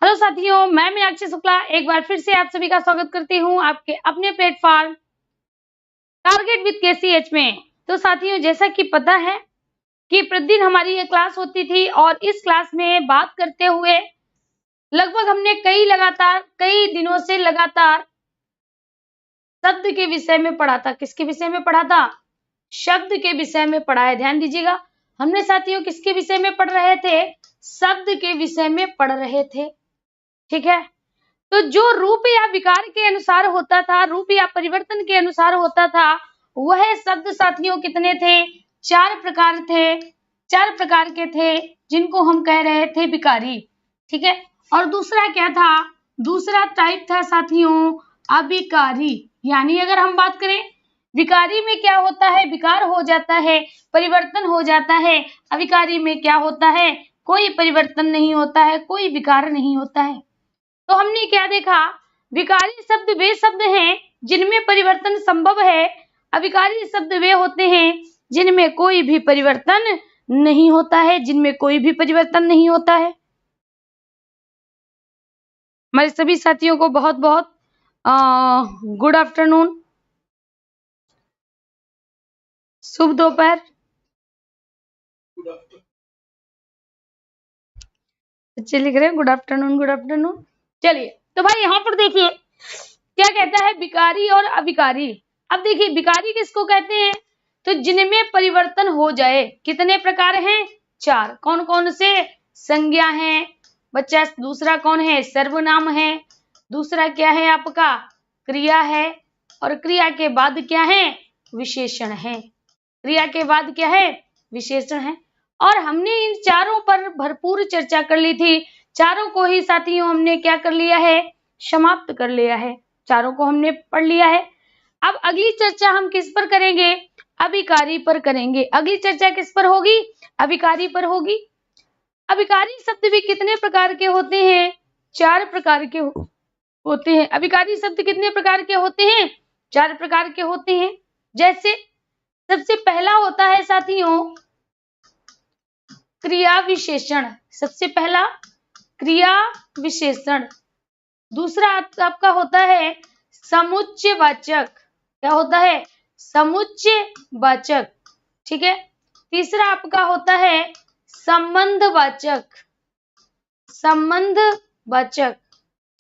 Hello साथियों, मैं मीनाक्षी शुक्ला एक बार फिर से आप सभी का स्वागत करती हूँ आपके अपने प्लेटफॉर्म टारगेट विद केसीएच में। तो साथियों, जैसा कि पता है कि प्रतिदिन हमारी ये क्लास होती थी और इस क्लास में बात करते हुए लगभग हमने कई दिनों से लगातार शब्द के विषय में पढ़ा था। किसके विषय में पढ़ा था? शब्द के विषय में पढ़ा है। ध्यान दीजिएगा, हमने साथियों किसके विषय में पढ़ रहे थे? शब्द के विषय में पढ़ रहे थे। ठीक है, तो जो रूप या विकार के अनुसार होता था, रूप या परिवर्तन के अनुसार होता था, वह शब्द साथियों कितने थे? 4 प्रकार थे। 4 प्रकार के थे जिनको हम कह रहे थे विकारी। ठीक है, और दूसरा क्या था? दूसरा टाइप था साथियों अविकारी। यानी अगर हम बात करें विकारी में क्या होता है? विकार हो जाता है, परिवर्तन हो जाता है। अविकारी में क्या होता है? कोई परिवर्तन नहीं होता है, कोई विकार नहीं होता है। तो हमने क्या देखा? विकारी शब्द वे शब्द हैं जिनमें परिवर्तन संभव है। अविकारी शब्द वे होते हैं जिनमें कोई भी परिवर्तन नहीं होता है, जिनमें कोई भी परिवर्तन नहीं होता है। हमारे सभी साथियों को बहुत बहुत गुड आफ्टरनून, शुभ दोपहर। बच्चे लिख रहे हैं गुड आफ्टरनून, गुड आफ्टरनून। चलिए, तो भाई यहाँ पर देखिए क्या कहता है, विकारी और अविकारी। अब देखिए विकारी किसको कहते हैं? तो जिनमें परिवर्तन हो जाए। कितने प्रकार हैं? 4। कौन कौन से? संज्ञा है बच्चा, दूसरा कौन है? सर्वनाम है, दूसरा क्या है आपका? क्रिया है, और क्रिया के बाद क्या है? विशेषण है। क्रिया के बाद क्या है? विशेषण है। और हमने इन चारों पर भरपूर चर्चा कर ली थी। चारों को ही साथियों हमने क्या कर लिया है? समाप्त कर लिया है। चारों को हमने पढ़ लिया है। अब अगली चर्चा हम किस पर करेंगे? अविकारी पर करेंगे। अगली चर्चा किस पर होगी? अविकारी पर होगी। अविकारी शब्द भी कितने प्रकार के होते हैं? 4 प्रकार के होते हैं। अविकारी शब्द कितने प्रकार के होते हैं? 4 प्रकार के होते हैं। जैसे सबसे पहला होता है साथियों क्रिया विशेषण। सबसे पहला क्रिया विशेषण। दूसरा आपका होता है समुच्चयवाचक। क्या होता है? समुच्चयवाचक। ठीक है, तीसरा आपका होता है संबंधवाचक। संबंधवाचक।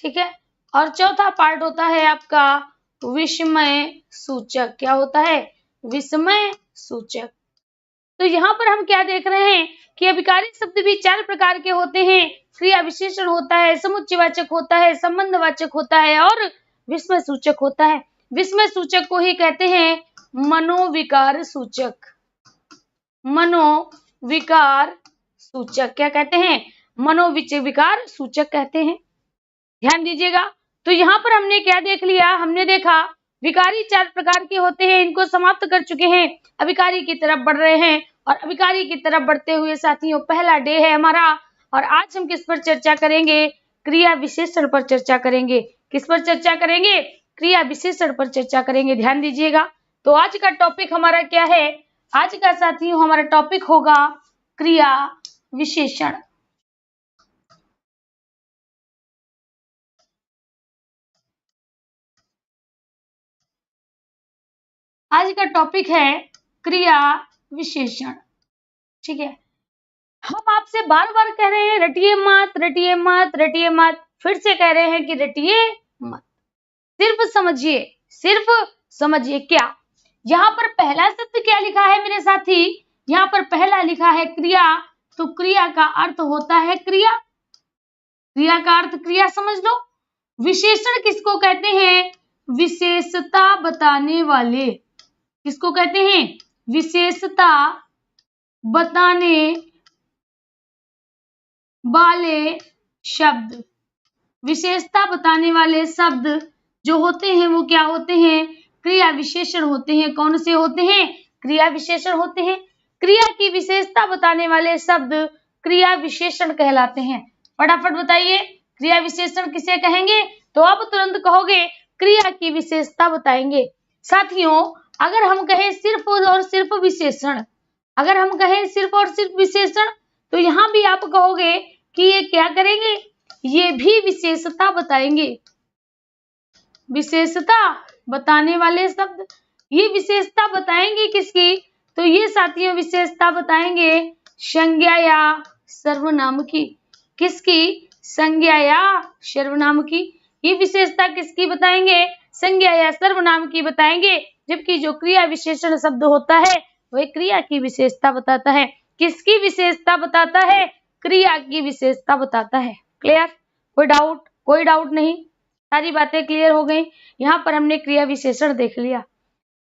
ठीक है, और चौथा पार्ट होता है आपका विस्मय सूचक। क्या होता है? विस्मय सूचक। तो यहाँ पर हम क्या देख रहे हैं कि अविकारी शब्द भी 4 प्रकार के होते हैं। क्रिया विशेषण होता है, समुच्चयवाचक होता है, संबंधवाचक होता है और विस्मय सूचक होता है। विस्मय सूचक को ही कहते हैं मनोविकार सूचक। मनोविकार सूचक क्या कहते हैं? मनोविकार सूचक कहते हैं। ध्यान दीजिएगा, तो यहाँ पर हमने क्या देख लिया? हमने देखा विकारी 4 प्रकार के होते हैं, इनको समाप्त कर चुके हैं। अविकारी की तरफ बढ़ रहे हैं, और अविकारी की तरफ बढ़ते हुए साथियों पहला डे है हमारा। और आज हम किस पर चर्चा करेंगे? क्रिया विशेषण पर चर्चा करेंगे। किस पर चर्चा करेंगे? क्रिया विशेषण पर चर्चा करेंगे। ध्यान दीजिएगा, तो आज का टॉपिक हमारा क्या है? आज का साथियों हमारा टॉपिक होगा क्रिया विशेषण। आज का टॉपिक है क्रिया विशेषण। ठीक है, हम आपसे बार बार कह रहे हैं रटिए मत, रटिए मत, रटिए मत। फिर से कह रहे हैं कि रटिए मत, सिर्फ समझिए, सिर्फ समझिए। क्या यहाँ पर पहला शब्द क्या लिखा है मेरे साथी? यहाँ पर पहला लिखा है क्रिया। तो क्रिया का अर्थ होता है क्रिया। क्रिया का अर्थ क्रिया समझ लो। विशेषण किसको कहते हैं? विशेषता बताने वाले। किसको कहते हैं? विशेषता बताने वाले शब्द। विशेषता बताने वाले शब्द जो होते हैं वो क्या होते हैं? क्रिया विशेषण होते हैं। कौन से होते हैं? क्रिया विशेषण होते हैं। क्रिया की विशेषता बताने वाले शब्द क्रिया विशेषण कहलाते हैं। फटाफट बताइए, क्रिया विशेषण किसे कहेंगे? तो आप तुरंत कहोगे क्रिया की विशेषता बताएंगे। साथियों, अगर हम कहें सिर्फ और सिर्फ विशेषण, अगर हम कहें सिर्फ और सिर्फ विशेषण, तो यहाँ भी आप कहोगे कि ये क्या करेंगे? ये भी विशेषता बताएंगे। विशेषता बताने वाले शब्द, ये विशेषता बताएंगे किसकी? तो ये साथियों विशेषता बताएंगे संज्ञा या सर्वनाम की। किसकी? संज्ञा या सर्वनाम की। ये विशेषता किसकी बताएंगे? संज्ञा या सर्वनाम की बताएंगे। जबकि जो क्रिया विशेषण शब्द होता है वह क्रिया की विशेषता बताता है। किसकी विशेषता बताता है? क्रिया की विशेषता बताता है। क्लियर? कोई डाउट? कोई डाउट नहीं, सारी बातें क्लियर हो गई। यहाँ पर हमने क्रिया विशेषण देख लिया।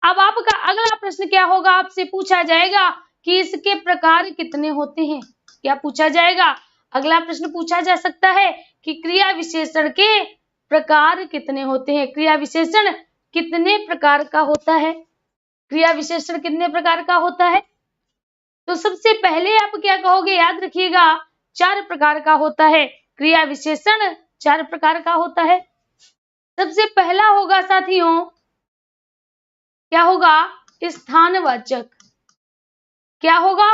अब आपका अगला प्रश्न क्या होगा? आपसे पूछा जाएगा कि इसके प्रकार कितने होते हैं। क्या पूछा जाएगा? अगला प्रश्न पूछा जा सकता है कि क्रिया विशेषण के प्रकार कितने होते हैं। क्रिया विशेषण कितने प्रकार का होता है? क्रिया विशेषण कितने प्रकार का होता है? तो सबसे पहले आप क्या कहोगे? याद रखिएगा, 4 प्रकार का होता है। क्रिया विशेषण 4 प्रकार का होता है। सबसे पहला होगा साथियों, क्या होगा? स्थानवाचक। क्या होगा?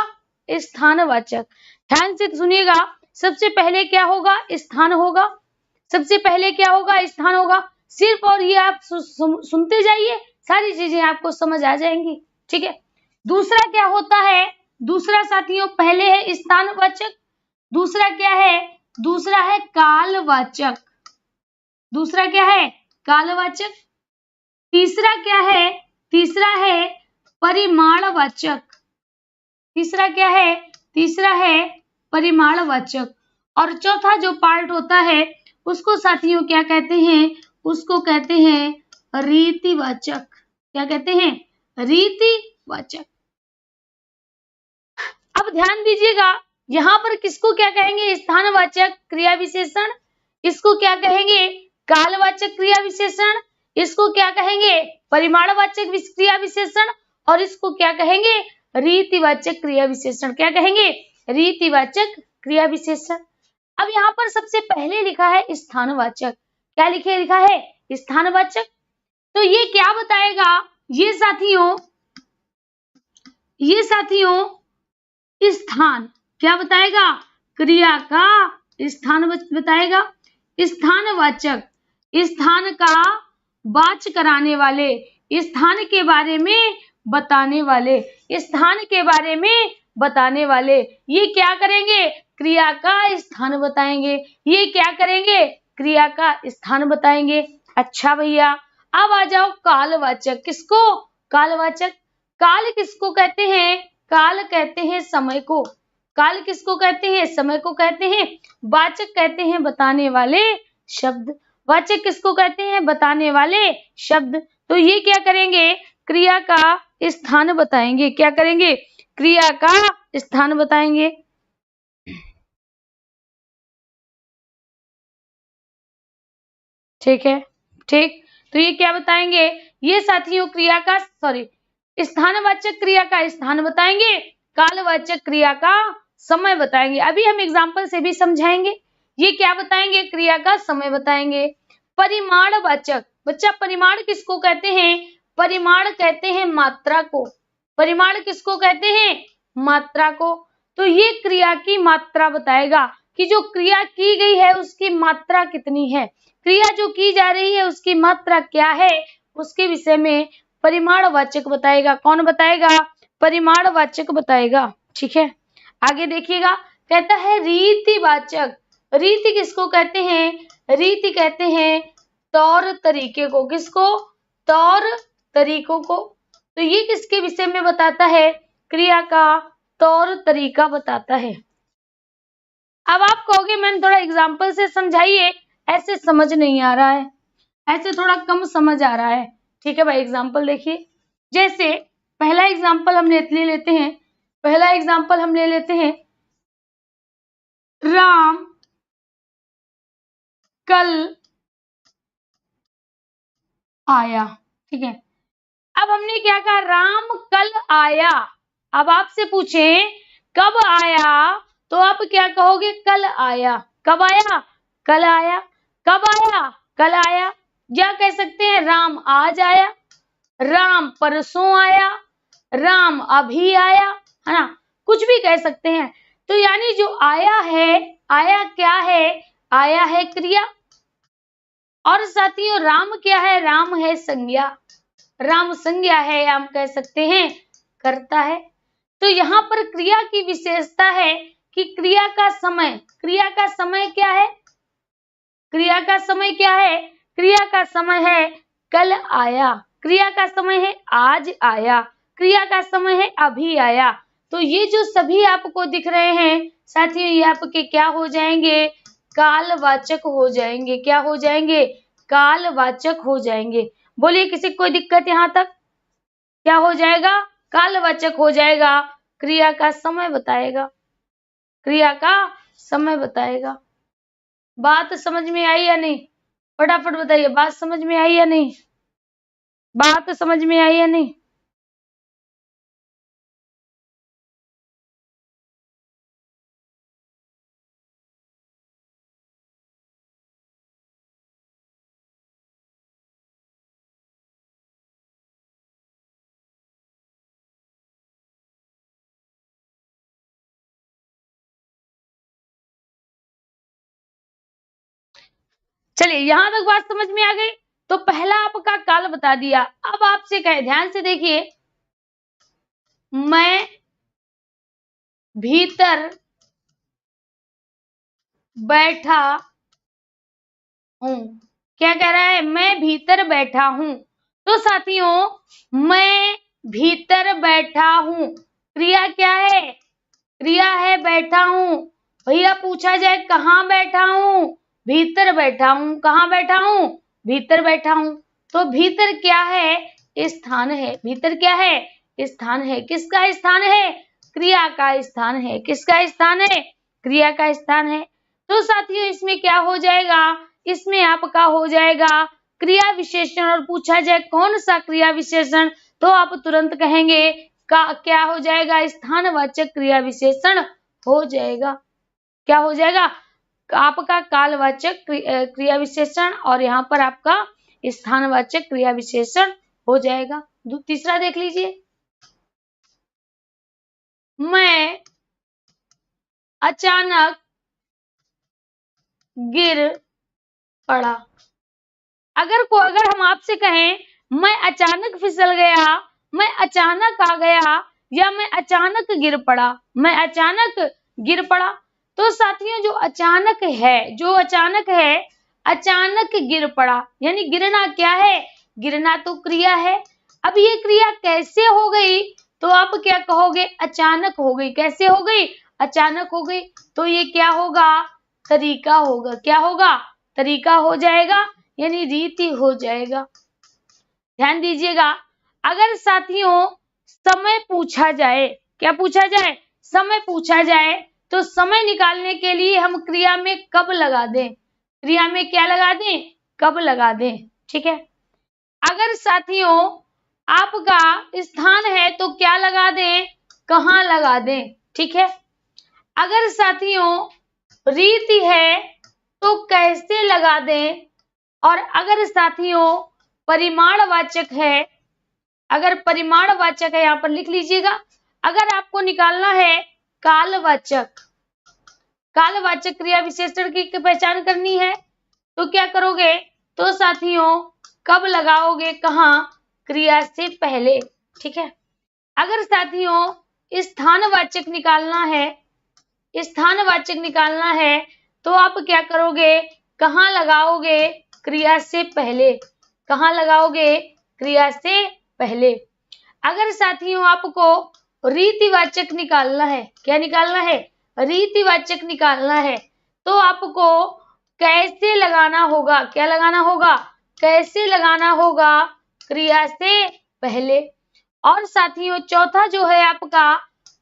स्थानवाचक। ध्यान से सुनिएगा, सबसे पहले क्या होगा? स्थान होगा। सबसे पहले क्या होगा? स्थान होगा। सिर्फ और ये आप सुनते जाइए, सारी चीजें आपको समझ आ जाएंगी। ठीक है। दूसरा क्या होता है? दूसरा साथियों, पहले है स्थानवाचक, दूसरा क्या है? दूसरा है कालवाचक। दूसरा क्या है? कालवाचक। तीसरा क्या है? तीसरा है परिमाणवाचक। तीसरा क्या है? तीसरा है परिमाणवाचक। और चौथा जो पार्ट होता है उसको साथियों क्या कहते हैं? उसको कहते हैं रीतिवाचक। क्या कहते हैं? रीतिवाचक। अब ध्यान दीजिएगा, यहां पर किसको क्या कहेंगे? स्थानवाचक क्रिया विशेषण। इसको क्या कहेंगे? कालवाचक क्रिया विशेषण। इसको क्या कहेंगे? परिमाणवाचक क्रिया विशेषण। और इसको क्या कहेंगे? रीतिवाचक क्रिया विशेषण। क्या कहेंगे? रीतिवाचक क्रिया विशेषण। अब यहाँ पर सबसे पहले लिखा है स्थानवाचक। क्या लिखा है? स्थानवाचक। तो ये क्या बताएगा? ये साथियों स्थान क्या बताएगा? क्रिया का स्थान बताएगा। स्थानवाचक स्थान का वाच कराने वाले, स्थान के बारे में बताने वाले, स्थान के बारे में बताने वाले। ये क्या करेंगे? क्रिया का स्थान बताएंगे। ये क्या करेंगे? क्रिया का स्थान बताएंगे। अच्छा भैया, अब आ जाओ कालवाचक। किसको? कालवाचक। काल किसको कहते हैं? काल कहते हैं समय को। काल किसको कहते हैं? समय को कहते हैं। वाचक कहते हैं बताने वाले शब्द। वाचक किसको कहते हैं? बताने वाले शब्द। तो ये क्या करेंगे? क्रिया का स्थान बताएंगे। क्या करेंगे? क्रिया का स्थान बताएंगे। ठीक है, ठीक। तो ये क्या बताएंगे? ये साथियों क्रिया का स्थानवाचक क्रिया का स्थान बताएंगे, कालवाचक क्रिया का समय बताएंगे। अभी हम एग्जाम्पल से भी समझाएंगे। ये क्या बताएंगे? क्रिया का समय बताएंगे। परिमाणवाचक, बच्चा परिमाण किसको कहते हैं? परिमाण कहते हैं मात्रा को। परिमाण किसको कहते हैं? मात्रा को। तो ये क्रिया की मात्रा बताएगा कि जो क्रिया की गई है उसकी मात्रा कितनी है। क्रिया जो की जा रही है उसकी मात्रा क्या है, उसके विषय में परिमाणवाचक बताएगा। कौन बताएगा? परिमाणवाचक बताएगा। ठीक है, आगे देखिएगा, कहता है रीतिवाचक। रीति किसको कहते हैं? रीति कहते हैं तौर तरीके को। किसको? तौर तरीकों को। तो ये किसके विषय में बताता है? क्रिया का तौर तरीका बताता है। अब आप कहोगे मैंने थोड़ा एग्जाम्पल से समझाइए, ऐसे समझ नहीं आ रहा है, ऐसे थोड़ा कम समझ आ रहा है। ठीक है भाई, एग्जाम्पल देखिए। जैसे पहला एग्जाम्पल हम ले लेते हैं। पहला एग्जाम्पल हम ले लेते हैं, राम कल आया। ठीक है, अब हमने क्या कहा? राम कल आया। अब आपसे पूछें कब आया, तो आप क्या कहोगे? कल आया। कब आया? कल आया। कब आया? कल आया। या कह सकते हैं राम आज आया, राम परसों आया, राम अभी आया, है ना, कुछ भी कह सकते हैं। तो यानी जो आया है, आया क्या है? आया है क्रिया। और साथियों राम क्या है, राम है संज्ञा, राम संज्ञा है, हम कह सकते हैं कर्ता है। तो यहाँ पर क्रिया की विशेषता है कि क्रिया का समय क्या है, क्रिया का समय क्या है, क्रिया का समय है कल आया, क्रिया का समय है आज आया, क्रिया का समय है अभी आया। तो ये जो सभी आपको दिख रहे हैं साथियों, ये आपके क्या हो जाएंगे, कालवाचक हो जाएंगे। क्या हो जाएंगे, कालवाचक हो जाएंगे। बोलिए किसी को कोई दिक्कत यहाँ तक, क्या हो जाएगा, कालवाचक हो जाएगा, क्रिया का समय बताएगा, क्रिया का समय बताएगा। बात समझ में आई या नहीं, फटाफट बताइए, बात समझ में आई या नहीं, बात समझ में आई या नहीं। चलिए यहां तक बात समझ में आ गई। तो पहला आपका काल बता दिया। अब आपसे कहे, ध्यान से देखिए, मैं भीतर बैठा हूं। क्या कह रहा है, मैं भीतर बैठा हूं। तो साथियों मैं भीतर बैठा हूं, क्रिया क्या है, क्रिया है बैठा हूं। भैया पूछा जाए कहाँ बैठा हूं, भीतर बैठा हूं। कहाँ बैठा हूं, भीतर बैठा हूं। तो भीतर क्या है, स्थान है। भीतर क्या है, स्थान है। किसका स्थान है, क्रिया का स्थान है। किसका स्थान है, क्रिया का स्थान है। तो साथियों इसमें क्या हो जाएगा, इसमें आपका हो जाएगा क्रिया विशेषण। और पूछा जाए कौन सा क्रिया विशेषण, तो आप तुरंत कहेंगे का क्या हो जाएगा, स्थानवाचक क्रिया विशेषण हो जाएगा। क्या हो जाएगा, आपका कालवाचक क्रिया विशेषण, और यहाँ पर आपका स्थानवाचक क्रिया विशेषण हो जाएगा। तीसरा देख लीजिए, मैं अचानक गिर पड़ा। अगर हम आपसे कहें मैं अचानक फिसल गया, मैं अचानक आ गया, या मैं अचानक गिर पड़ा, मैं अचानक गिर पड़ा। तो साथियों जो अचानक है, जो अचानक है, अचानक गिर पड़ा, यानी गिरना क्या है, गिरना तो क्रिया है। अब ये क्रिया कैसे हो गई, तो आप क्या कहोगे, अचानक हो गई। कैसे हो गई, अचानक हो गई। तो ये क्या होगा, तरीका होगा। क्या होगा, तरीका हो जाएगा, यानी रीति हो जाएगा। ध्यान दीजिएगा, अगर साथियों समय पूछा जाए, क्या पूछा जाए, समय पूछा जाए, तो समय निकालने के लिए हम क्रिया में कब लगा दें, क्रिया में क्या लगा दें, कब लगा दें। ठीक है, अगर साथियों आपका स्थान है तो क्या लगा दें, कहाँ लगा दें। ठीक है, अगर साथियों रीति है तो कैसे लगा दें, और अगर साथियों परिमाणवाचक है, अगर परिमाणवाचक है, यहां पर लिख लीजिएगा, अगर आपको निकालना है कालवाचक, कालवाचक क्रिया विशेषण की पहचान करनी है, तो क्या करोगे, तो साथियों कब लगाओगे, कहां, क्रिया से पहले। ठीक है, अगर साथियों स्थानवाचक निकालना है, स्थानवाचक निकालना है, तो आप क्या करोगे, कहां लगाओगे, क्रिया से पहले। कहां लगाओगे, क्रिया से पहले। अगर साथियों आपको रीतिवाचक निकालना है, क्या निकालना है, रीतिवाचक निकालना है, तो आपको कैसे लगाना होगा, क्या लगाना होगा, कैसे लगाना होगा, क्रिया से पहले। और साथियों चौथा जो है आपका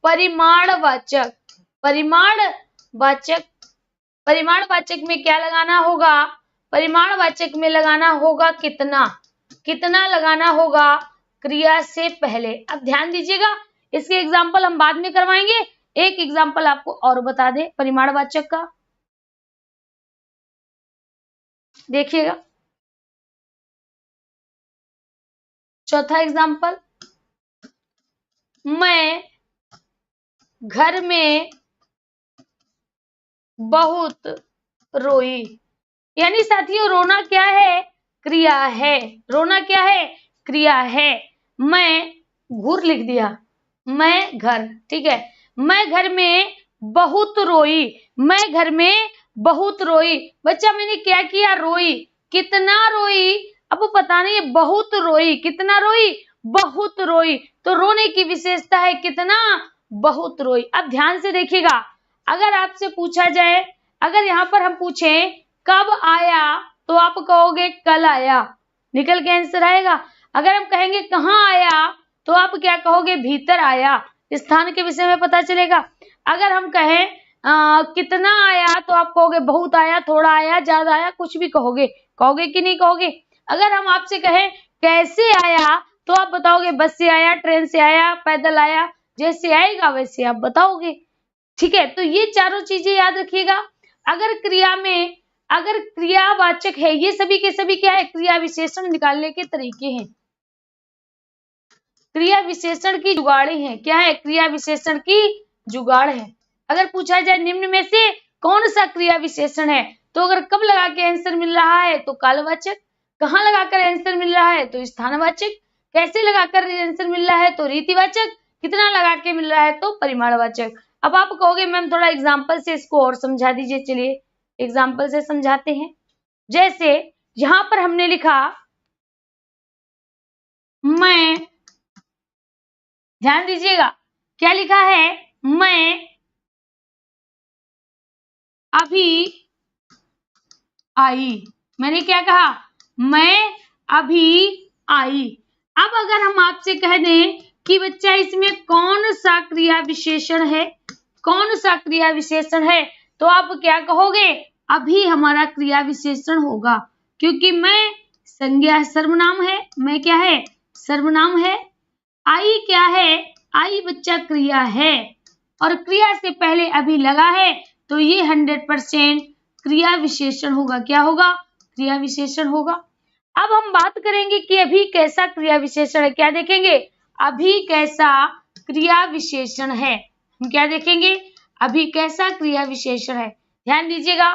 परिमाणवाचक, परिमाणवाचक, परिमाणवाचक में क्या लगाना होगा, परिमाणवाचक में लगाना होगा कितना, कितना लगाना होगा, क्रिया से पहले। अब ध्यान दीजिएगा, इसके एग्जाम्पल हम बाद में करवाएंगे। एक एग्जाम्पल आपको और बता दें परिमाणवाचक का, देखिएगा। चौथा एग्जाम्पल, मैं घर में बहुत रोई। यानी साथियों रोना क्या है? क्रिया है। रोना क्या है? क्रिया है। मैं घूर लिख दिया, मैं घर, ठीक है। मैं घर में बहुत रोई, मैं घर में बहुत रोई। बच्चा मैंने क्या किया? रोई। कितना रोई? अब पता नहीं, बहुत रोई। कितना रोई? बहुत रोई। तो रोने की विशेषता है कितना? बहुत रोई। अब ध्यान से देखिएगा, अगर आपसे पूछा जाए, अगर यहाँ पर हम पूछें कब आया, तो आप कहोगे कल आया, निकल के आंसर आएगा। अगर हम कहेंगे कहाँ आया, तो आप क्या कहोगे? भीतर आया, स्थान के विषय में पता चलेगा। अगर हम कहें कितना आया, तो आप कहोगे बहुत आया, थोड़ा आया, ज्यादा आया, कुछ भी कहोगे। कहोगे कि नहीं कहोगे? अगर हम आपसे कहें कैसे आया, तो आप बताओगे बस से आया, ट्रेन से आया, पैदल आया, जैसे आएगा वैसे आप बताओगे, ठीक है। तो ये चारों चीजें याद रखिएगा। अगर क्रिया में, अगर क्रियावाचक है, ये सभी के सभी क्या है? क्रिया विशेषण निकालने के तरीके हैं, क्रिया विशेषण की जुगाड़ी है। क्या है? क्रिया विशेषण की जुगाड़ है। अगर पूछा जाए निम्न में से कौन सा क्रिया विशेषण है, तो अगर कब लगा के आंसर मिल रहा है तो कालवाचक, कहाँ लगाकर आंसर मिल रहा है तो स्थानवाचक, कैसे लगाकर आंसर मिल रहा है तो रीतिवाचक, कितना लगा के मिल रहा है तो परिमाणवाचक। अब आप कहोगे मैम थोड़ा एग्जाम्पल से इसको और समझा दीजिए। चलिए एग्जाम्पल से समझाते हैं। जैसे यहां पर हमने लिखा मैं, ध्यान दीजिएगा क्या लिखा है? मैं अभी आई। मैंने क्या कहा? मैं अभी आई। अब अगर हम आपसे कह दें कि बच्चा इसमें कौन सा क्रिया विशेषण है, कौन सा क्रिया विशेषण है, तो आप क्या कहोगे? अभी हमारा क्रिया विशेषण होगा, क्योंकि मैं संज्ञा सर्वनाम है। मैं क्या है? सर्वनाम है। आई क्या है? आई बच्चा क्रिया है, और क्रिया से पहले अभी लगा है, तो ये 100% क्रिया विशेषण होगा। क्या होगा? क्रिया विशेषण होगा। अब हम बात करेंगे कि अभी कैसा क्रिया विशेषण है। क्या देखेंगे? अभी कैसा क्रिया विशेषण है। हम क्या देखेंगे? अभी कैसा क्रिया विशेषण है। ध्यान दीजिएगा।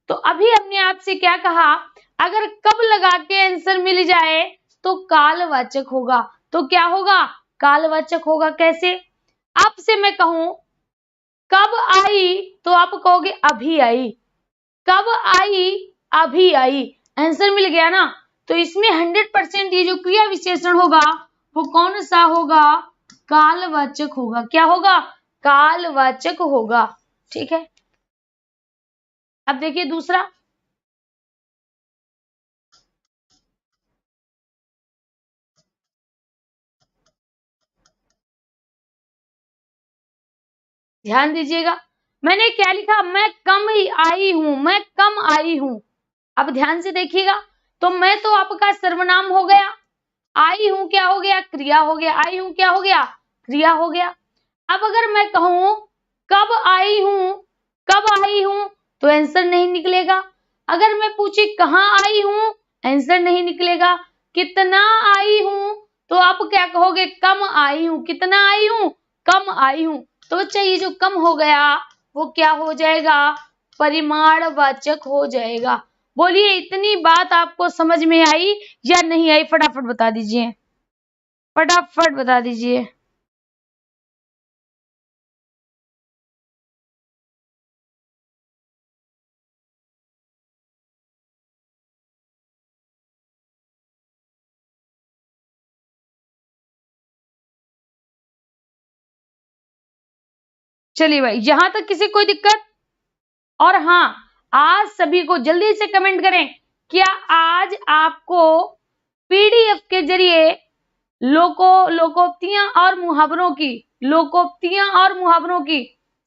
तो अभी हमने आपसे क्या कहा? अगर कब लगा के आंसर मिल जाए तो कालवाचक होगा। तो क्या होगा? कालवाचक होगा। कैसे? आपसे मैं कहूं कब आई, तो आप कहोगे अभी आई। कब आई? अभी आई। आंसर मिल गया ना। तो इसमें 100% ये जो क्रिया विशेषण होगा वो कौन सा होगा? कालवाचक होगा। क्या होगा? कालवाचक होगा। ठीक है। अब देखिए दूसरा, ध्यान दीजिएगा। मैंने क्या लिखा? मैं कम ही आई हूं, मैं कम आई हूं। अब ध्यान से देखिएगा। तो मैं तो आपका सर्वनाम हो गया, आई हूं क्या हो गया? क्रिया हो गया। आई हूं क्या हो गया? क्रिया हो गया। अब अगर मैं कहूं कब आई हूं, कब आई हूं, तो आंसर नहीं निकलेगा। अगर मैं पूछी कहां आई हूं, आंसर नहीं निकलेगा। कितना आई हूं, तो आप क्या कहोगे? कम आई हूं। कितना आई हूं? कम आई हूं। तो बच्चा ये जो कम हो गया वो क्या हो जाएगा? परिमाणवाचक हो जाएगा। बोलिए इतनी बात आपको समझ में आई या नहीं आई? फटाफट बता दीजिए, फटाफट बता दीजिए। चलिए भाई, यहां तक किसी कोई दिक्कत? और हाँ, आज सभी को जल्दी से कमेंट करें, क्या आज आपको पीडीएफ के जरिए लोकोक्तियां और मुहावरों की, लोकोक्तियां और मुहावरों की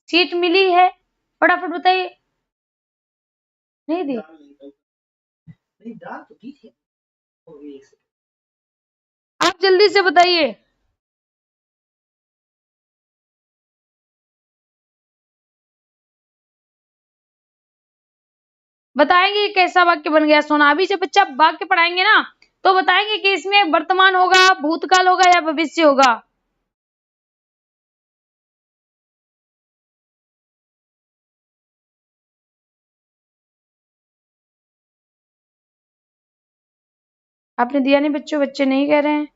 सीट मिली है? फटाफट बताइए। नहीं दी? आप जल्दी से बताइए। बताएंगे कैसा वाक्य बन गया सोना? अभी जब बच्चा वाक्य पढ़ाएंगे ना, तो बताएंगे कि इसमें वर्तमान होगा, भूतकाल होगा या भविष्य होगा। आपने दिया नहीं बच्चों, बच्चे नहीं कह रहे हैं।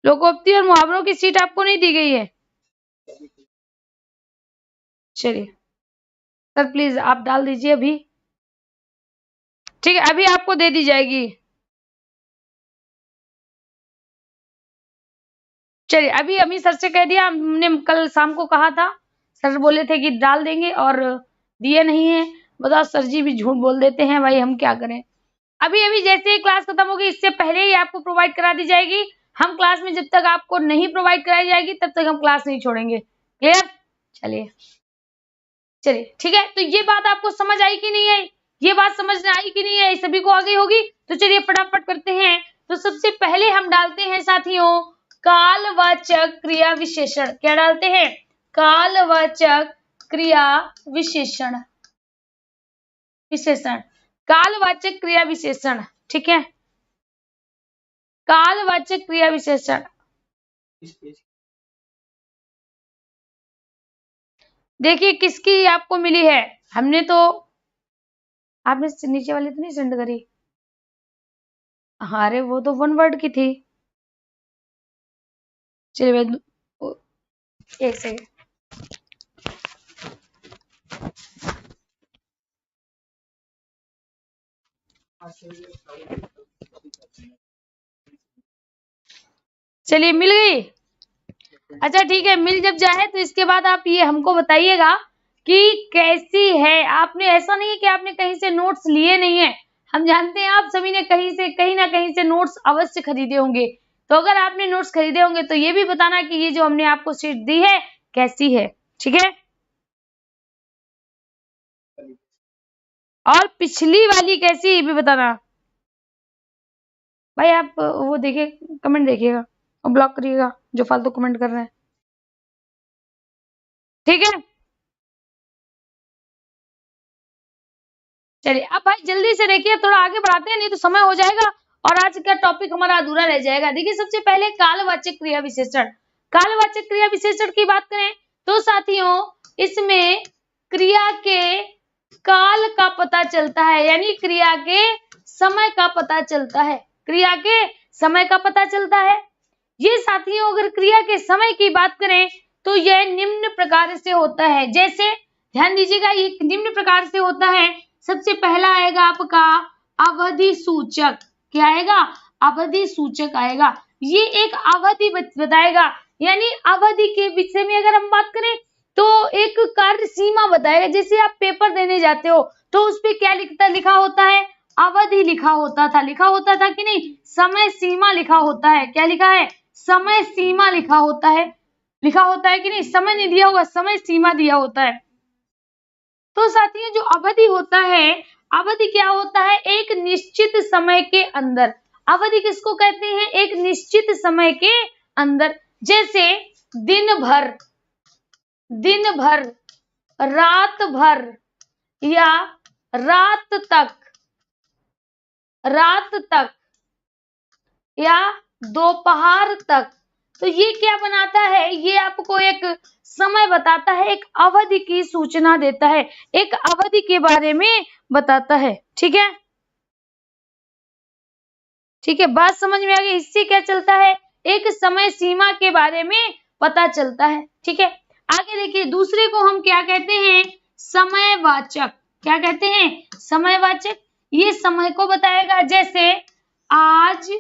लोकोक्ति और मुहावरों की सीट आपको नहीं दी गई है। चलिए सर प्लीज आप डाल दीजिए अभी। ठीक है, अभी आपको दे दी जाएगी। चलिए अभी अभी सर से कह दिया, हमने कल शाम को कहा था, सर बोले थे कि डाल देंगे और दिए नहीं है। बताओ सर जी भी झूठ बोल देते हैं भाई, हम क्या करें। अभी अभी जैसे ही क्लास खत्म होगी, इससे पहले ही आपको प्रोवाइड करा दी जाएगी। हम क्लास में जब तक आपको नहीं प्रोवाइड कराई जाएगी तब तक हम क्लास नहीं छोड़ेंगे। क्लियर? चलिए चलिए ठीक है। तो ये बात आपको समझ आई कि नहीं आई? ये बात समझ में आई कि नहीं आई? सभी को आ गई होगी। तो चलिए फटाफट करते हैं। तो सबसे पहले हम डालते हैं साथियों कालवाचक क्रिया विशेषण। क्या डालते हैं? कालवाचक क्रिया विशेषण। विशेषण, कालवाचक क्रिया विशेषण। ठीक है, कालवाचक क्रिया विशेषण। देखिए किसकी आपको मिली है। हमने तो, आपने नीचे वाली तो नहीं सेंड करी? हाँ, अरे वो तो वन वर्ड की थी। चलिए मैं एक सेकंड। चलिए मिल गई। अच्छा ठीक है, मिल जब जाए तो इसके बाद आप ये हमको बताइएगा कि कैसी है। आपने, ऐसा नहीं है कि आपने कहीं से नोट्स लिए नहीं है। हम जानते हैं आप सभी ने कहीं से, कहीं ना कहीं से नोट्स अवश्य खरीदे होंगे। तो अगर आपने नोट्स खरीदे होंगे तो ये भी बताना कि ये जो हमने आपको शीट दी है कैसी है। ठीक है, और पिछली वाली कैसी ये भी बताना। भाई आप वो देखिए, कमेंट देखिएगा और ब्लॉक करिएगा जो फालतू कमेंट कर रहे हैं। ठीक है, चलिए अब भाई जल्दी से देखिए, थोड़ा आगे बढ़ाते हैं नहीं तो समय हो जाएगा और आज का टॉपिक हमारा अधूरा रह जाएगा। देखिए सबसे पहले कालवाचक क्रिया विशेषण। कालवाचक क्रिया विशेषण की बात करें तो साथियों इसमें क्रिया के काल का पता चलता है, यानी क्रिया के समय का पता चलता है। क्रिया के समय का पता चलता है। ये साथियों अगर क्रिया के समय की बात करें तो यह निम्न प्रकार से होता है। जैसे ध्यान दीजिएगा, ये निम्न प्रकार से होता है। सबसे पहला आएगा आपका अवधि सूचक। क्या आएगा? अवधि सूचक आएगा। ये एक अवधि बताएगा, यानी अवधि के विषय में अगर हम बात करें तो एक कार्य सीमा बताएगा। जैसे आप पेपर देने जाते हो तो उस पे क्या लिखा होता है? अवधि लिखा होता था कि नहीं? समय सीमा लिखा होता है। क्या लिखा है? समय सीमा लिखा होता है कि नहीं? समय नहीं दिया होगा, समय सीमा दिया होता है। तो साथियों जो अवधि होता है, अवधि क्या होता है? एक निश्चित समय के अंदर। अवधि किसको कहते हैं? एक निश्चित समय के अंदर। जैसे दिन भर, रात भर या रात तक या दोपहर तक। तो ये क्या बनाता है? ये आपको एक समय बताता है, एक अवधि की सूचना देता है, एक अवधि के बारे में बताता है। ठीक है, ठीक है, बात समझ में आ गई? इससे क्या चलता है? एक समय सीमा के बारे में पता चलता है। ठीक है, आगे देखिए दूसरे को हम क्या कहते हैं? समयवाचक। क्या कहते हैं? समयवाचक। ये समय को बताएगा। जैसे आज,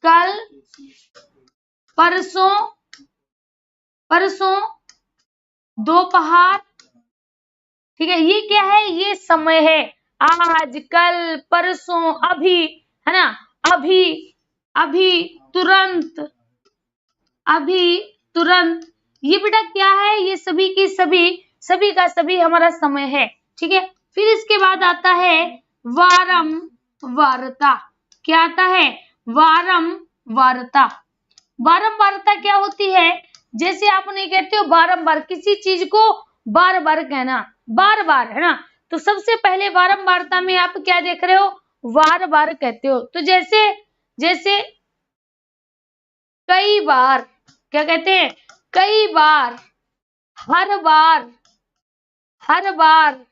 कल, परसों, दोपहर। ठीक है, ये क्या है? ये समय है। आज, कल, परसों, अभी, है ना? अभी, तुरंत। ये बेटा क्या है? ये सभी की सभी का सभी हमारा समय है। ठीक है, फिर इसके बाद आता है वारंवारता। क्या आता है? वारंवारता। बारंबारता क्या होती है? जैसे आप नहीं कहते हो बारंबार, किसी चीज को बार बार कहना, बार बार, है ना? तो सबसे पहले बारंबारता में आप क्या देख रहे हो? बार बार कहते हो। तो जैसे कई बार। क्या कहते हैं? कई बार, हर बार, हर बार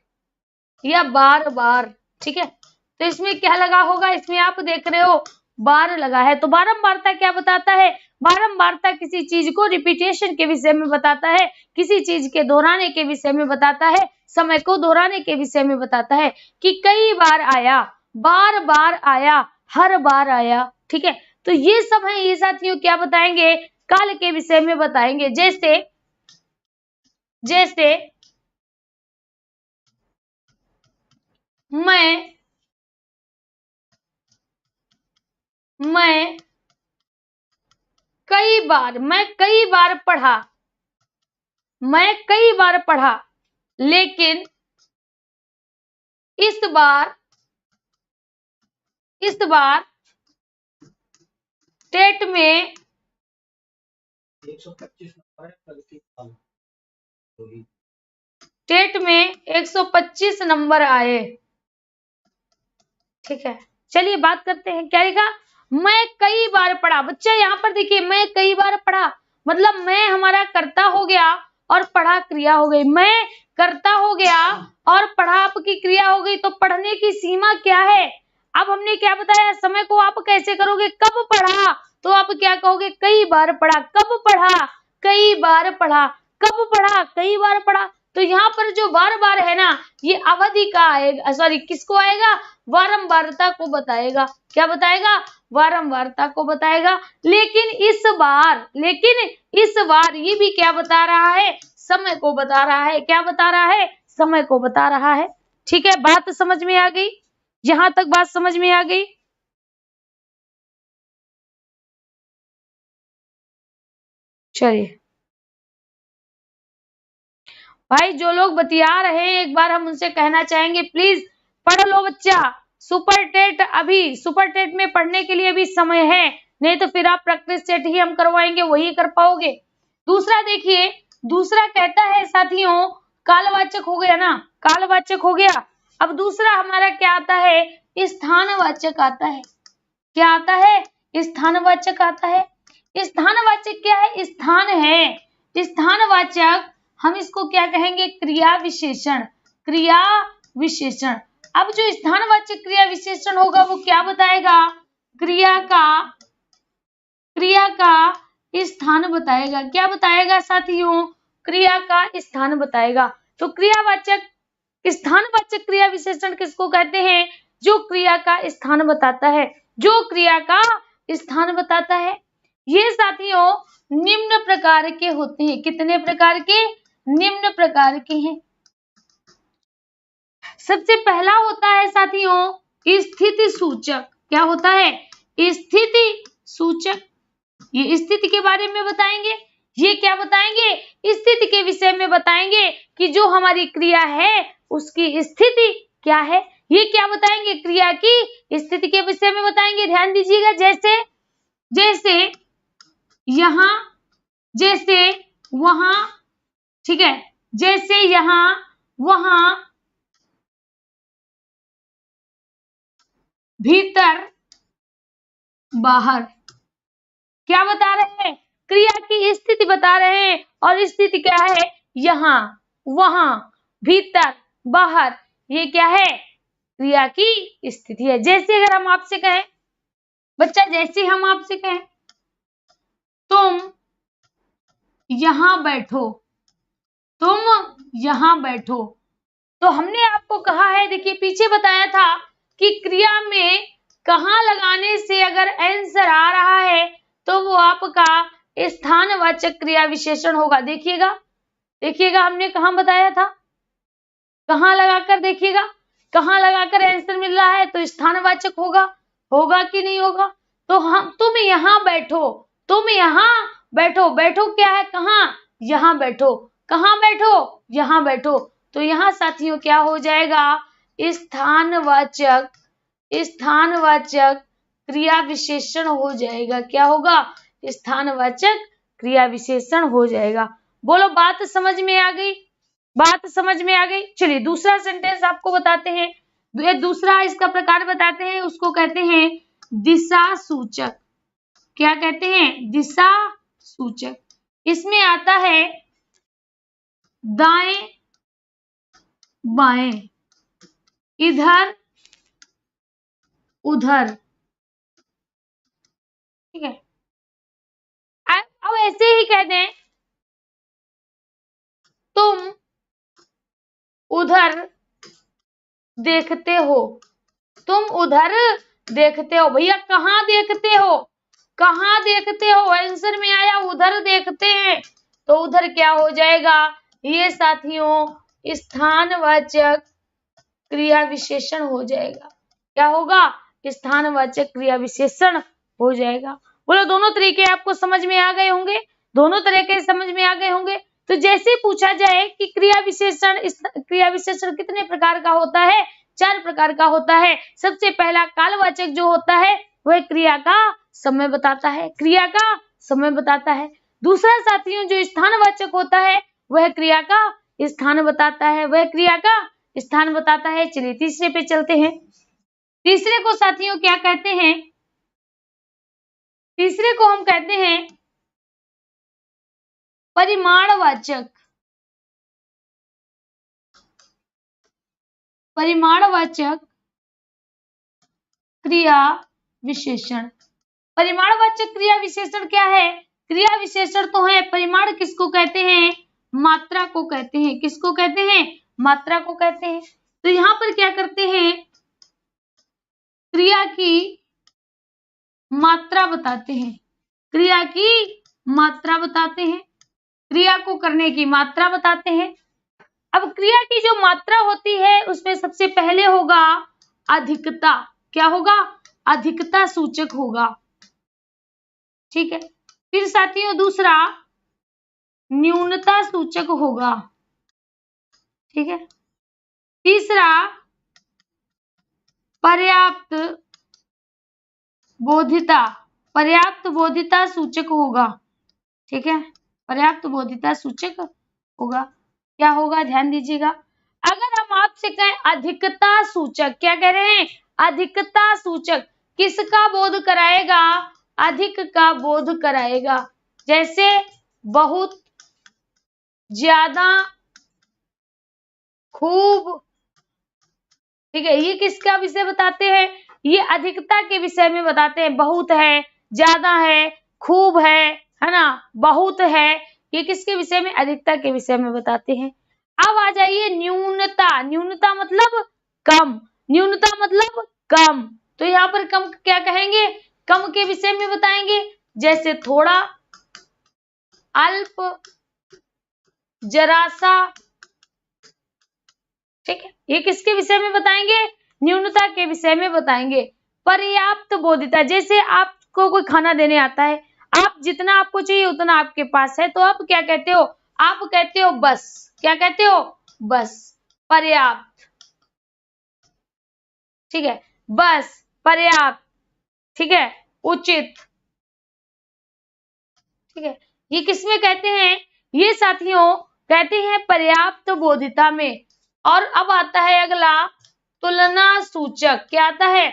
या बार बार, ठीक है। तो इसमें क्या लगा होगा, इसमें आप देख रहे हो बार लगा है। तो बारंबारता क्या बताता है, बारंबारता किसी चीज को रिपीटेशन के विषय में बताता है, किसी चीज के दोहराने के विषय में बताता है, समय को दोहराने के विषय में बताता है कि कई बार आया, बार बार आया, हर बार आया, ठीक है। तो ये सब है, ये साथियों क्या बताएंगे, काल के विषय में बताएंगे। जैसे जैसे मैं मैं कई बार पढ़ा, मैं कई बार पढ़ा, लेकिन इस बार टेट में 125 टेट में 125 नंबर आए, ठीक है। चलिए बात करते हैं, क्या लिखा, मैं कई बार पढ़ा। बच्चा यहाँ पर देखिए, मैं कई बार पढ़ा, मतलब मैं हमारा कर्ता हो गया और पढ़ा क्रिया हो गई। मैं कर्ता हो गया और पढ़ा आपकी क्रिया हो गई। तो पढ़ने की सीमा क्या है, अब हमने क्या बताया, समय को आप कैसे करोगे, कब पढ़ा, तो आप क्या कहोगे, कई बार पढ़ा। कब पढ़ा, कई बार पढ़ा। कब पढ़ा, कई बार पढ़ा। तो यहाँ पर जो बार बार है ना, ये अवधि का आएगा, सॉरी किसको आएगा, वारंवारता को बताएगा। क्या बताएगा, वारंवारता को बताएगा। लेकिन इस बार ये भी क्या बता रहा है, समय को बता रहा है। क्या बता रहा है, समय को बता रहा है, ठीक है। बात समझ में आ गई, यहां तक बात समझ में आ गई। चलिए भाई, जो लोग बतिया रहे हैं एक बार हम उनसे कहना चाहेंगे, प्लीज पढ़ लो बच्चा। सुपर टेट में पढ़ने के लिए भी समय है, नहीं तो फिर आप प्रैक्टिस सेट ही हम करवाएंगे, वही कर पाओगे। दूसरा देखिए, दूसरा कहता है साथियों, कालवाचक हो गया ना, कालवाचक हो गया। अब दूसरा हमारा क्या आता है, स्थानवाचक आता है। क्या आता है, स्थानवाचक आता है। स्थानवाचक क्या है, स्थान है। स्थानवाचक हम इसको क्या कहेंगे, क्रिया विशेषण, क्रिया विशेषण। अब जो स्थानवाचक क्रिया विशेषण होगा वो क्या बताएगा, क्रिया का स्थान बताएगा। क्या बताएगा साथियों, क्रिया का स्थान बताएगा। तो क्रियावाचक, स्थानवाचक क्रिया विशेषण किसको कहते हैं, जो क्रिया का स्थान बताता है, जो क्रिया का स्थान बताता है। ये साथियों निम्न प्रकार के होते हैं। कितने प्रकार के, निम्न प्रकार के हैं। सबसे पहला होता है साथियों स्थिति सूचक। क्या होता है, स्थिति सूचक। ये स्थिति के बारे में बताएंगे। ये क्या बताएंगे, स्थिति के विषय में बताएंगे कि जो हमारी क्रिया है उसकी स्थिति क्या है। ये क्या बताएंगे, क्रिया की स्थिति के विषय में बताएंगे। ध्यान दीजिएगा, जैसे जैसे यहां, जैसे वहां, ठीक है, जैसे यहां, वहां, भीतर, बाहर। क्या बता रहे हैं, क्रिया की स्थिति बता रहे हैं। और स्थिति क्या है, यहाँ, वहां, भीतर, बाहर। ये क्या है, क्रिया की स्थिति है। जैसे अगर हम आपसे कहें बच्चा, जैसे हम आपसे कहें तुम यहां बैठो, तुम यहां बैठो, तो हमने आपको कहा है, देखिए पीछे बताया था कि क्रिया में कहां लगाने से अगर आंसर आ रहा है तो वो आपका स्थानवाचक क्रिया विशेषण होगा। देखिएगा, देखिएगा हमने कहां बताया था, कहां लगाकर, देखिएगा कहां लगाकर आंसर मिल रहा है तो स्थानवाचक होगा। होगा कि नहीं होगा। तो हम, तुम यहां बैठो, तुम यहां बैठो, बैठो क्या है, कहां, यहां बैठो, कहां बैठो, यहां बैठो। तो यहां साथियों क्या हो जाएगा, स्थानवाचक, स्थानवाचक क्रिया विशेषण हो जाएगा। क्या होगा, स्थानवाचक क्रिया विशेषण हो जाएगा। बोलो, बात समझ में आ गई, बात समझ में आ गई। चलिए दूसरा सेंटेंस आपको बताते हैं, दूसरा इसका प्रकार बताते हैं, उसको कहते हैं दिशा सूचक। क्या कहते हैं, दिशा सूचक। इसमें आता है दाएं बाएं, इधर उधर। ठीक है, अब ऐसे ही कह दें, तुम उधर देखते हो, तुम उधर देखते हो। भैया कहाँ देखते हो, कहाँ देखते हो, आंसर में आया उधर देखते हैं, तो उधर क्या हो जाएगा, ये साथियों स्थानवाचक क्रिया विशेषण हो जाएगा। क्या होगा, स्थानवाचक क्रिया विशेषण हो जाएगा। बोलो दोनों तरीके आपको समझ में आ गए होंगे, दोनों तरीके समझ में आ गए होंगे। तो जैसे पूछा जाए कि क्रिया विशेषण कितने प्रकार का होता है, 4 प्रकार का होता है। सबसे पहला कालवाचक जो होता है वह क्रिया का समय बताता है, क्रिया का समय बताता है। दूसरा साथियों जो स्थानवाचक होता है वह क्रिया का स्थान बताता है, वह क्रिया का स्थान बताता है। चलिए तीसरे पे चलते हैं। तीसरे को साथियों क्या कहते हैं, तीसरे को हम कहते हैं परिमाणवाचक, परिमाणवाचक क्रिया विशेषण। परिमाणवाचक क्रिया विशेषण क्या है, क्रिया विशेषण तो है, परिमाण किसको कहते हैं, मात्रा को कहते हैं। किसको कहते हैं, मात्रा को कहते हैं। तो यहां पर क्या करते हैं, क्रिया की मात्रा बताते हैं, क्रिया की मात्रा बताते हैं, क्रिया को करने की मात्रा बताते हैं। अब क्रिया की जो मात्रा होती है उसमें सबसे पहले होगा अधिकता। क्या होगा, अधिकता सूचक होगा। ठीक है, फिर साथियों दूसरा न्यूनता सूचक होगा। ठीक है, तीसरा पर्याप्त बोधिता, पर्याप्त बोधिता सूचक होगा। ठीक है, पर्याप्त बोधिता सूचक होगा। क्या होगा, ध्यान दीजिएगा। अगर हम आपसे कहें अधिकता सूचक, क्या कह रहे हैं, अधिकता सूचक किसका बोध कराएगा, अधिक का बोध कराएगा। जैसे बहुत, ज्यादा, खूब। ठीक है, ये किसका विषय बताते हैं, ये अधिकता के विषय में बताते हैं। बहुत है, ज्यादा है, खूब है ना, बहुत है, ये किसके विषय में, अधिकता के विषय में बताते हैं। अब आ जाइए न्यूनता, न्यूनता मतलब कम, न्यूनता मतलब कम। तो यहाँ पर कम क्या कहेंगे, कम के विषय में बताएंगे। जैसे थोड़ा, अल्प, जरा सा। ठीक है, ये किसके विषय में बताएंगे, न्यूनता के विषय में बताएंगे। पर्याप्त बोधिता, जैसे आपको कोई खाना देने आता है, आप जितना आपको चाहिए उतना आपके पास है, तो आप क्या कहते हो, आप कहते हो बस। क्या कहते हो, बस, पर्याप्त। ठीक है, बस, पर्याप्त। ठीक है, उचित। ठीक है, ये किसमें कहते हैं, ये साथियों कहते हैं पर्याप्त बोधिता में। और अब आता है अगला तुलना सूचक। क्या आता है,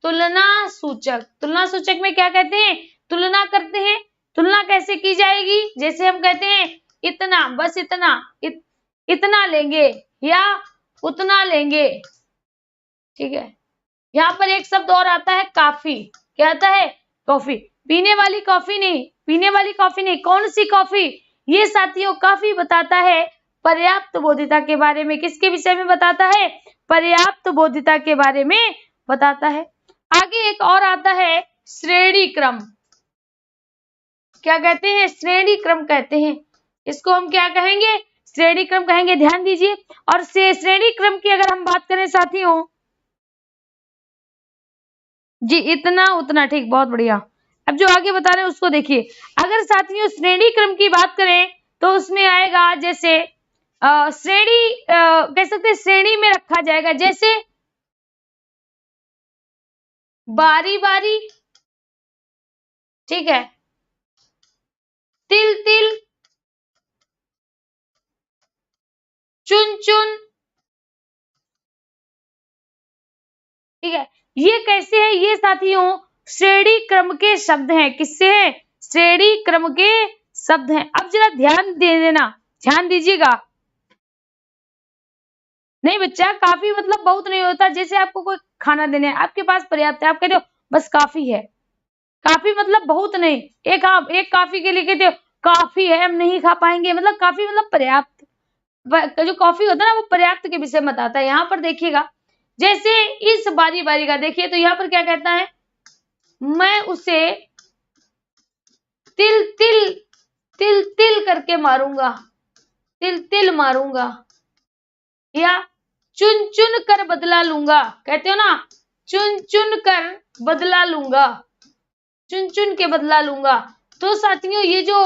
तुलना सूचक। तुलना सूचक में क्या कहते हैं, तुलना करते हैं। तुलना कैसे की जाएगी, जैसे हम कहते हैं इतना, बस इतना, इतना लेंगे या उतना लेंगे। ठीक है, यहाँ पर एक शब्द और आता है काफी। क्या आता है, कॉफी, पीने वाली कॉफी नहीं, पीने वाली कॉफी नहीं, कौन सी कॉफी, ये साथियों काफी बताता है पर्याप्त बोधिता के बारे में। किसके विषय में बताता है, पर्याप्त बोधिता के बारे में बताता है। आगे एक और आता है श्रेणी क्रम। क्या कहते हैं, श्रेणी क्रम कहते हैं। इसको हम क्या कहेंगे, श्रेणी क्रम कहेंगे। ध्यान दीजिए। और श्रेणी क्रम की अगर हम बात करें साथियों, जी इतना उतना, ठीक, बहुत बढ़िया। अब जो आगे बता रहे हैं उसको देखिए। अगर साथियों श्रेणी क्रम की बात करें तो उसमें आएगा जैसे श्रेणी, कह सकते हैं श्रेणी में रखा जाएगा। जैसे बारी बारी, ठीक है, तिल तिल, चुन चुन। ठीक है, ये कैसे है, ये साथियों श्रेणी क्रम के शब्द हैं। किससे है, श्रेणी क्रम के शब्द हैं। अब जरा ध्यान दे देना, ध्यान दीजिएगा। नहीं बच्चा, काफी मतलब बहुत नहीं होता। जैसे आपको कोई खाना देने है, आपके पास पर्याप्त है, आप कहते हो बस काफी है। काफी मतलब बहुत नहीं। आप एक काफी के लिए कहते हो काफी है, हम नहीं खा पाएंगे, मतलब काफी मतलब पर्याप्त। जो कॉफी होता है ना, वो पर्याप्त के विषय में बताता है। यहाँ पर देखिएगा, जैसे इस बारी बारी का देखिए, तो यहाँ पर क्या कहता है, मैं उसे तिल तिल तिल तिल करके मारूंगा, तिल तिल मारूंगा, या चुन चुन कर बदला लूंगा। कहते हो ना, चुन चुन कर बदला लूंगा, चुन चुन के बदला लूंगा। तो साथियों, ये जो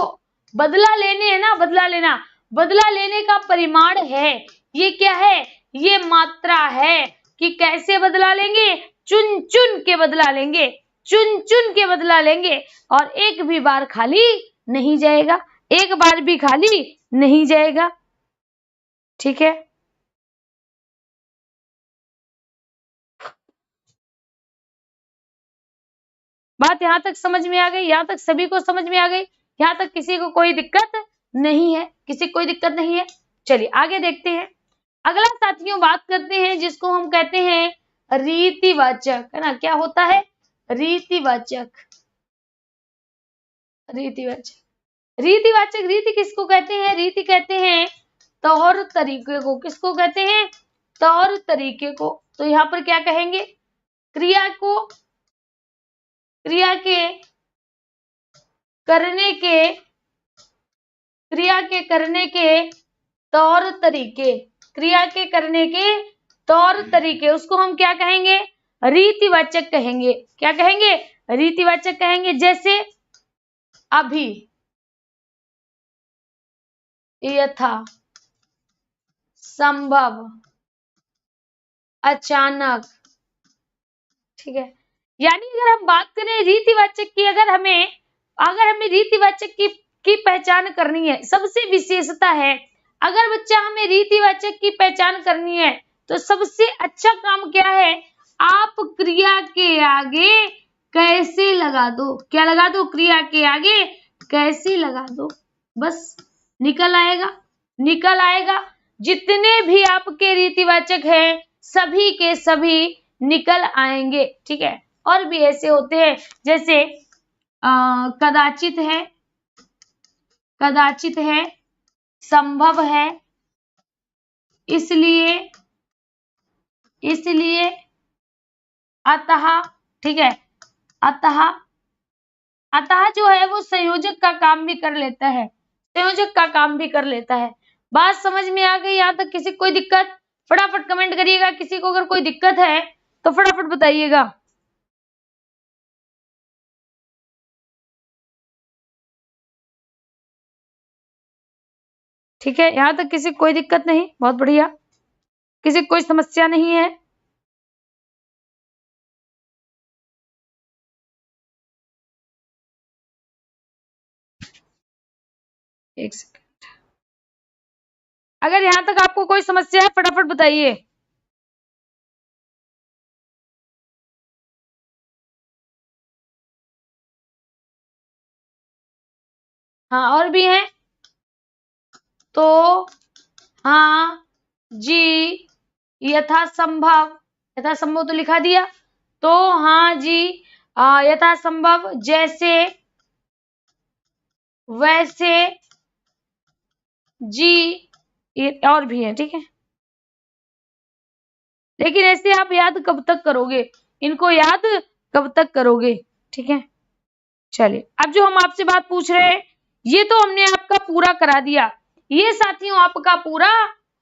बदला लेने है ना, बदला लेना, बदला लेने का परिमाण है, ये क्या है, ये मात्रा है कि कैसे बदला लेंगे, चुन चुन के बदला लेंगे, चुन चुन के बदला लेंगे। और एक भी बार खाली नहीं जाएगा, एक बार भी खाली नहीं जाएगा। ठीक है, बात यहां तक समझ में आ गई? यहां तक सभी को समझ में आ गई? यहां तक किसी को कोई दिक्कत नहीं है? किसी को कोई दिक्कत नहीं है? चलिए आगे देखते हैं। अगला साथियों बात करते हैं जिसको हम कहते हैं रीतिवाचक, है ना। क्या होता है? रीतिवाचक, रीतिवाचक, रीतिवाचक। रीति किसको कहते हैं? रीति कहते हैं तौर तरीके को। किसको कहते हैं? तौर तरीके को। तो यहाँ पर क्या कहेंगे? क्रिया को, क्रिया के करने के, क्रिया के करने के तौर तरीके, क्रिया के करने के तौर तरीके, उसको हम क्या कहेंगे? रीतिवाचक कहेंगे। क्या कहेंगे? रीतिवाचक कहेंगे। जैसे अभी, यथा, संभव, अचानक। ठीक है, यानी अगर हम बात करें रीतिवाचक की, अगर हमें रीतिवाचक की पहचान करनी है, सबसे विशेषता है, अगर बच्चा हमें रीतिवाचक की पहचान करनी है, तो सबसे अच्छा काम क्या है? आप क्रिया के आगे कैसे लगा दो। क्या लगा दो? क्रिया के आगे कैसे लगा दो, बस निकल आएगा, निकल आएगा। जितने भी आपके रीतिवाचक हैं, सभी के सभी निकल आएंगे। ठीक है, और भी ऐसे होते हैं, जैसे कदाचित है, कदाचित है, संभव है, इसलिए, इसलिए, अतः। ठीक है, अतः, अतः जो है वो संयोजक का काम भी कर लेता है, संयोजक का काम भी कर लेता है। बात समझ में आ गई? यहाँ तक किसी को कोई दिक्कत? फटाफट कमेंट करिएगा, किसी को अगर कोई दिक्कत है तो फटाफट बताइएगा। ठीक है, यहाँ तक किसी को कोई दिक्कत नहीं? बहुत बढ़िया, किसी को कोई समस्या नहीं है? एक सेकंड, अगर यहाँ तक आपको कोई समस्या है फटाफट बताइए। हाँ, और भी हैं? तो, हाँ, जी, यथासंभव, यथासंभव तो लिखा दिया। तो, हाँ जी, यथासंभव, जैसे, वैसे, जी, ये और भी है। ठीक है, लेकिन ऐसे आप याद कब तक करोगे? इनको याद कब तक करोगे? ठीक है, चलिए अब जो हम आपसे बात पूछ रहे हैं, ये तो हमने आपका पूरा करा दिया। ये साथियों आपका पूरा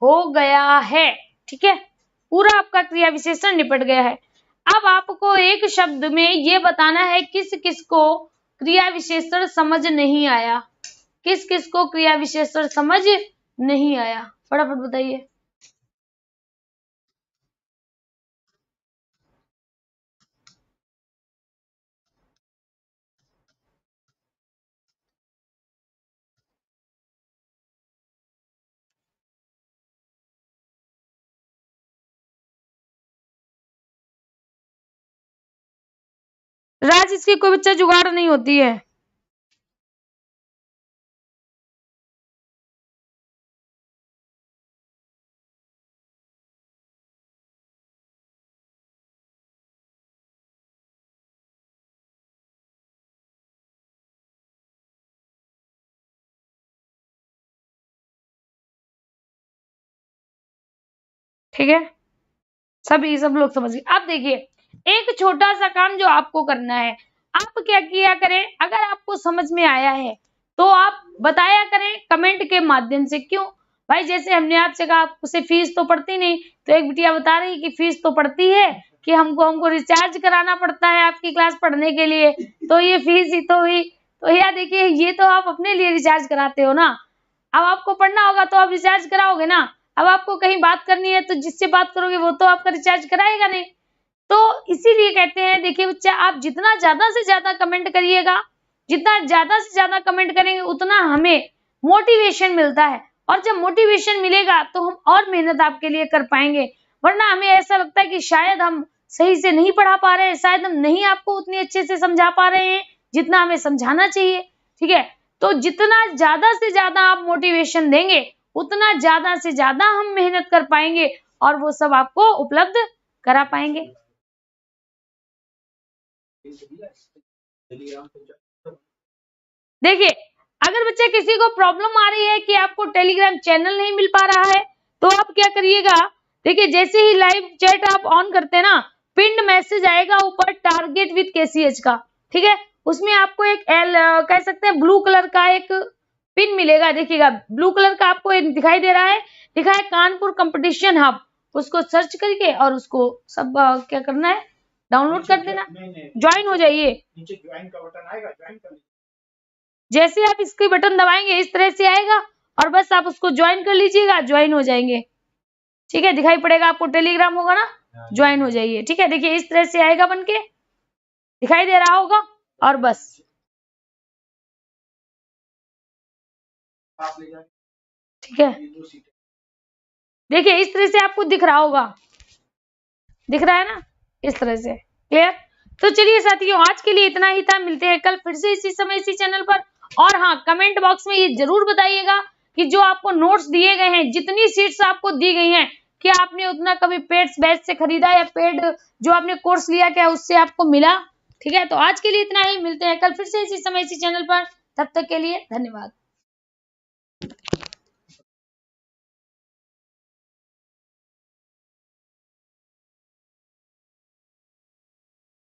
हो गया है। ठीक है, पूरा आपका क्रिया विशेषण निपट गया है। अब आपको एक शब्द में ये बताना है किस किस को क्रिया विशेषण समझ नहीं आया, किस किस को क्रिया विशेषण समझ नहीं आया, फटाफट बताइए। राज, इसकी कोई बच्चा जुगाड़ नहीं होती है। ठीक है, सब लोग समझिए। अब देखिए, एक छोटा सा काम जो आपको करना है, आप क्या किया करें, अगर आपको समझ में आया है तो आप बताया करें कमेंट के माध्यम से। क्यों भाई, जैसे हमने आपसे कहा आपसे फीस तो पड़ती नहीं, तो एक बिटिया बता रही कि फीस तो पड़ती है, कि हमको रिचार्ज कराना पड़ता है आपकी क्लास पढ़ने के लिए, तो ये फीस ही तो हुई। तो यार देखिए, ये तो आप अपने लिए रिचार्ज कराते हो ना, अब आपको पढ़ना होगा तो आप रिचार्ज कराओगे ना। अब आपको कहीं बात करनी है तो जिससे बात करोगे वो तो आपका रिचार्ज कराएगा नहीं। तो इसीलिए कहते हैं, देखिए बच्चा, आप जितना ज्यादा से ज्यादा कमेंट करिएगा, जितना ज्यादा से ज्यादा कमेंट करेंगे उतना हमें मोटिवेशन मिलता है, और जब मोटिवेशन मिलेगा तो हम और मेहनत आपके लिए कर पाएंगे। वरना हमें ऐसा लगता है कि शायद हम सही से नहीं पढ़ा पा रहे हैं, शायद हम नहीं आपको उतने अच्छे से समझा पा रहे हैं जितना हमें समझाना चाहिए। ठीक है, तो जितना ज्यादा से ज्यादा आप मोटिवेशन देंगे उतना ज्यादा से ज्यादा हम मेहनत कर पाएंगे और वो सब आपको उपलब्ध करा पाएंगे। देखिए, अगर बच्चा किसी को प्रॉब्लम आ रही है कि आपको टेलीग्राम चैनल नहीं मिल पा रहा है, तो आप क्या करिएगा, देखिए जैसे ही लाइव चैट आप ऑन करते हैं ना, पिंड मैसेज आएगा ऊपर टारगेट विद केसीएच का। ठीक है, उसमें आपको एक कह सकते हैं ब्लू कलर का एक पिन मिलेगा, देखिएगा ब्लू कलर का आपको दिखाई दे रहा है, लिखा है कानपुर कंपटीशन हब। उसको सर्च करके और उसको सब क्या करना है, डाउनलोड कर देना, ज्वाइन हो जाइए। नीचे ज्वाइन का बटन आएगा, ज्वाइन कर लीजिए। जैसे आप इसके बटन दबाएंगे इस तरह से आएगा, और बस आप उसको ज्वाइन कर लीजिएगा, ज्वाइन हो जाएंगे। ठीक है, दिखाई पड़ेगा आपको, टेलीग्राम होगा ना, ज्वाइन हो जाइए। ठीक है, देखिए इस तरह से आएगा बनके, दिखाई दे रहा होगा, और बस ठीक है, देखिए इस तरह से आपको दिख रहा होगा, दिख रहा है ना, इस तरह से। क्लियर? तो चलिए साथियों, आज के लिए इतना ही था, मिलते हैं कल फिर से इसी समय इसी चैनल पर। और हाँ, कमेंट बॉक्स में ये जरूर बताइएगा कि जो आपको नोट्स दिए गए हैं, जितनी सीट्स आपको दी गई हैं, क्या आपने उतना कभी पेड बैच से खरीदा या पेड जो आपने कोर्स लिया क्या उससे आपको मिला? ठीक है, तो आज के लिए इतना ही, मिलते हैं कल फिर से इसी समय इसी चैनल पर। तब तक के लिए धन्यवाद।